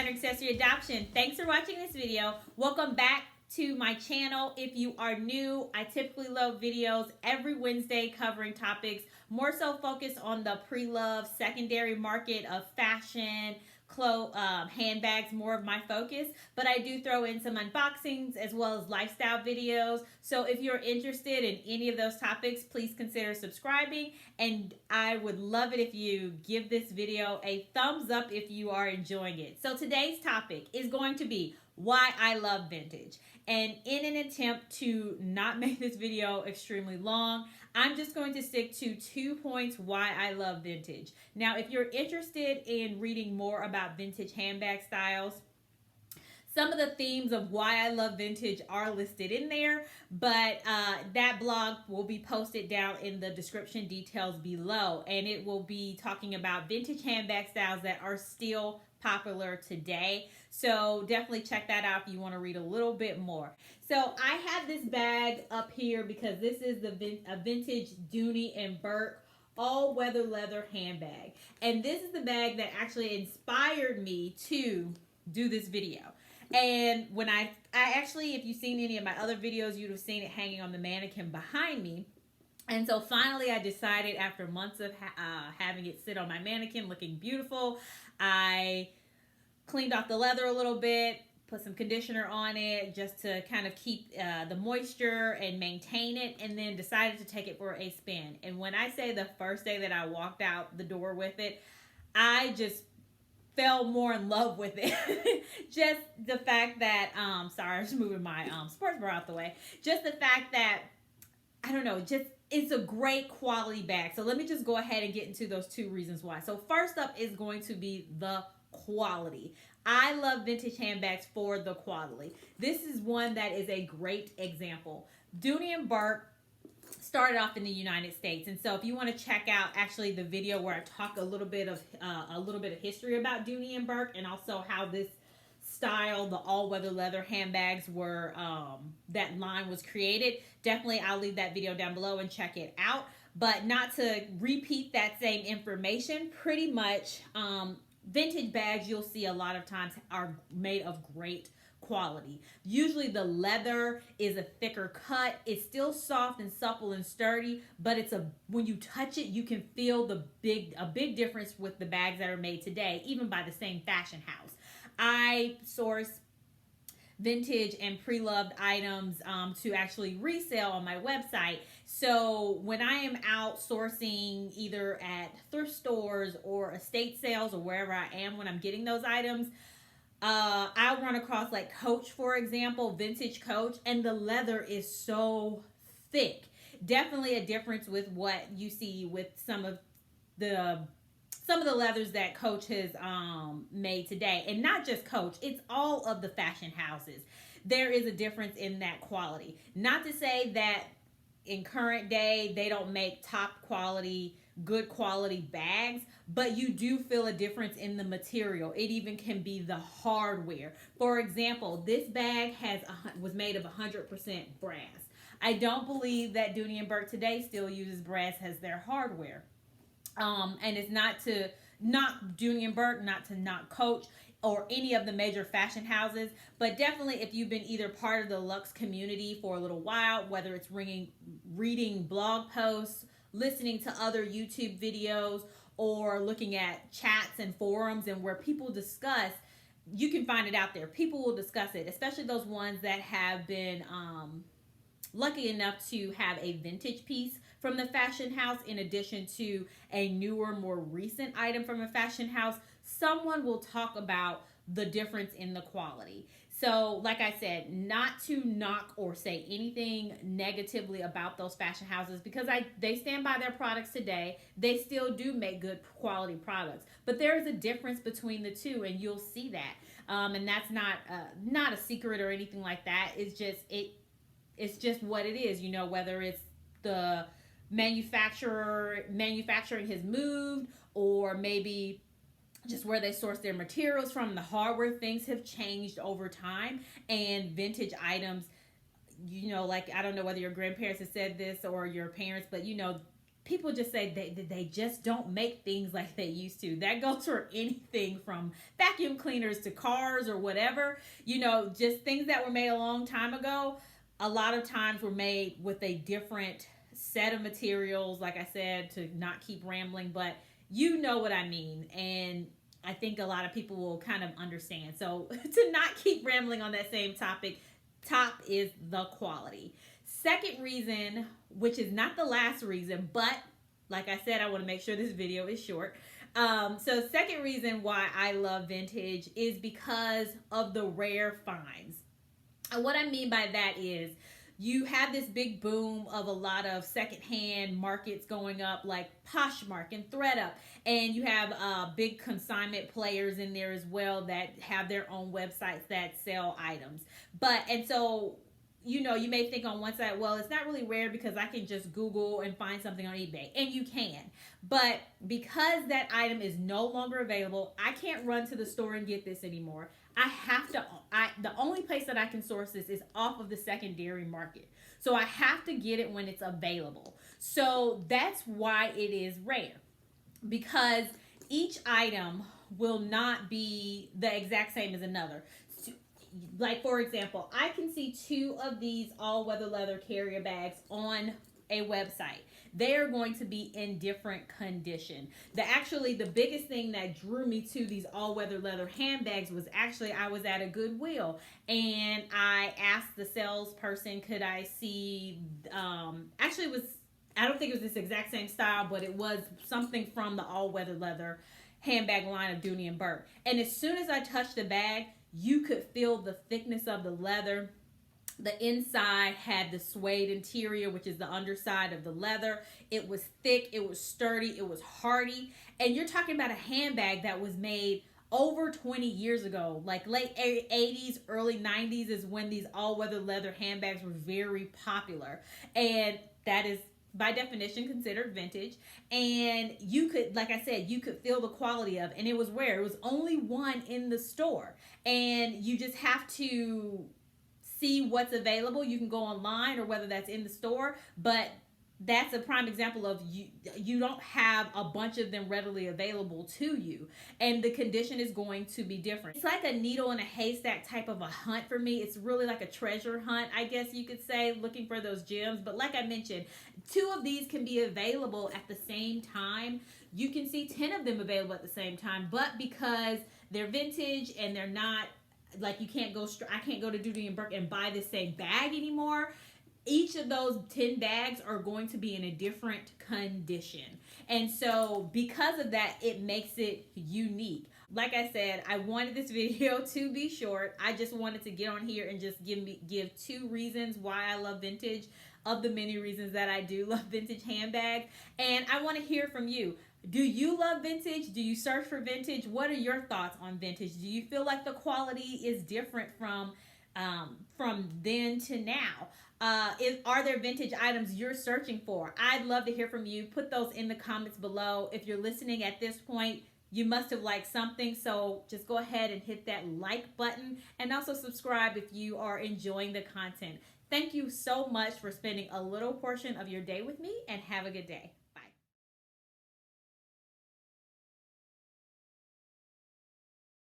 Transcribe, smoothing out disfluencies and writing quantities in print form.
designer accessory adoption. Thanks for watching this video. Welcome back to my channel. If you are new, I typically load videos every Wednesday covering topics more so focused on the pre-loved secondary market of fashion, handbags, more of my focus, but I do throw in some unboxings as well as lifestyle videos. So if you're interested in any of those topics, please consider subscribing, and I would love it if you give this video a thumbs up if you are enjoying it. So today's topic is going to be why I love vintage. And in an attempt to not make this video extremely long, I'm just going to stick to 2 points why I love vintage. Now, if you're interested in reading more about vintage handbag styles, some of the themes of why I love vintage are listed in there, but that blog will be posted down in the description details below, and it will be talking about vintage handbag styles that are still popular today. So definitely check that out if you want to read a little bit more. So I have this bag up here because this is a vintage Dooney and Bourke all-weather leather handbag, and this is the bag that actually inspired me to do this video. And when I actually, if you've seen any of my other videos, you'd have seen it hanging on the mannequin behind me. And so finally I decided, after months of having it sit on my mannequin looking beautiful, I cleaned off the leather a little bit, put some conditioner on it just to kind of keep the moisture and maintain it, and then decided to take it for a spin. And when I say the first day that I walked out the door with it, I just fell more in love with it. Just the fact that, sorry, I'm just moving my sports bra out the way. Just the fact that, I don't know, just it's a great quality bag. So let me just go ahead and get into those 2 reasons why. So first up is going to be the quality. I love vintage handbags for the quality. This is one that is a great example. Dooney and Bourke started off in the United States, and so if you want to check out actually the video where I talk a little bit of history about Dooney and Bourke, and also how this style, the all-weather leather handbags, were that line was created, definitely I'll leave that video down below and check it out. But not to repeat that same information, pretty much vintage bags you'll see a lot of times are made of great quality. Usually the leather is a thicker cut. It's still soft and supple and sturdy, but when you touch it, you can feel a big difference with the bags that are made today, even by the same fashion house. I source vintage and pre-loved items to actually resell on my website. So when I am out sourcing either at thrift stores or estate sales or wherever I am when I'm getting those items, I'll run across like Coach, for example, vintage Coach, and the leather is so thick. Definitely a difference with what you see with some of the leathers that Coach has made today. And not just Coach, it's all of the fashion houses. There is a difference in that quality. Not to say that in current day they don't make top quality, good quality bags, but you do feel a difference in the material. It even can be the hardware. For example, this bag was made of 100% brass. I don't believe that Dooney and Bourke today still uses brass as their hardware. And it's not to knock Dooney and Bourke, not to knock Coach or any of the major fashion houses, but definitely if you've been either part of the luxe community for a little while, whether it's reading blog posts, listening to other YouTube videos, or looking at chats and forums and where people discuss, you can find it out there. People will discuss it, especially those ones that have been lucky enough to have a vintage piece from the fashion house in addition to a newer, more recent item from a fashion house. Someone will talk about the difference in the quality. So like I said, not to knock or say anything negatively about those fashion houses, because they stand by their products today. They still do make good quality products, but there is a difference between the two, and you'll see that. And that's not a secret or anything like that. It's just what it is, you know, whether it's the manufacturing has moved, or maybe just where they source their materials from, the hardware, things have changed over time. And vintage items, you know, like, I don't know whether your grandparents have said this or your parents, but you know, people just say they just don't make things like they used to. That goes for anything from vacuum cleaners to cars or whatever. You know, just things that were made a long time ago, a lot of times were made with a different set of materials, like I said, to not keep rambling, but you know what I mean. And I think a lot of people will kind of understand. So to not keep rambling on that same topic, top is the quality. Second reason, which is not the last reason, but like I said, I want to make sure this video is short. So second reason why I love vintage is because of the rare finds. And what I mean by that is you have this big boom of a lot of secondhand markets going up, like Poshmark and ThreadUp, and you have big consignment players in there as well that have their own websites that sell items. And so, you know, you may think on one side, well, it's not really rare because I can just Google and find something on eBay, and you can. But because that item is no longer available, I can't run to the store and get this anymore. The only place that I can source this is off of the secondary market. So I have to get it when it's available. So that's why it is rare, because each item will not be the exact same as another. Like, for example, I can see 2 of these all-weather leather carrier bags on a website. They are going to be in different condition. The biggest thing that drew me to these all-weather leather handbags was actually I was at a Goodwill and I asked the salesperson, could I see, I don't think it was this exact same style, but it was something from the all-weather leather handbag line of Dooney and Bourke. And as soon as I touched the bag, you could feel the thickness of the leather. The inside had the suede interior, which is the underside of the leather. It was thick, it was sturdy, it was hardy. And you're talking about a handbag that was made over 20 years ago. Like late 80s, early 90s is when these all-weather leather handbags were very popular. And that is by definition considered vintage. And you could, like I said, you could feel the quality of it. And it was rare. It was only one in the store. And you just have to see what's available. You can go online or whether that's in the store, but that's a prime example of you don't have a bunch of them readily available to you, and the condition is going to be different. It's like a needle in a haystack type of a hunt for me. It's really like a treasure hunt, I guess you could say, looking for those gems. But like I mentioned, 2 of these can be available at the same time. You can see 10 of them available at the same time, but because they're vintage and they're not like, I can't go to Dooney and Bourke and buy the same bag anymore. Each of those 10 bags are going to be in a different condition. And so because of that, it makes it unique. Like I said, I wanted this video to be short. I just wanted to get on here and just give 2 reasons why I love vintage, of the many reasons that I do love vintage handbags. And I want to hear from you. Do you love vintage? Do you search for vintage? What are your thoughts on vintage? Do you feel like the quality is different from then to now? Are there vintage items you're searching for? I'd love to hear from you. Put those in the comments below. If you're listening at this point, you must have liked something, so just go ahead and hit that like button, and also subscribe if you are enjoying the content. Thank you so much for spending a little portion of your day with me, and have a good day.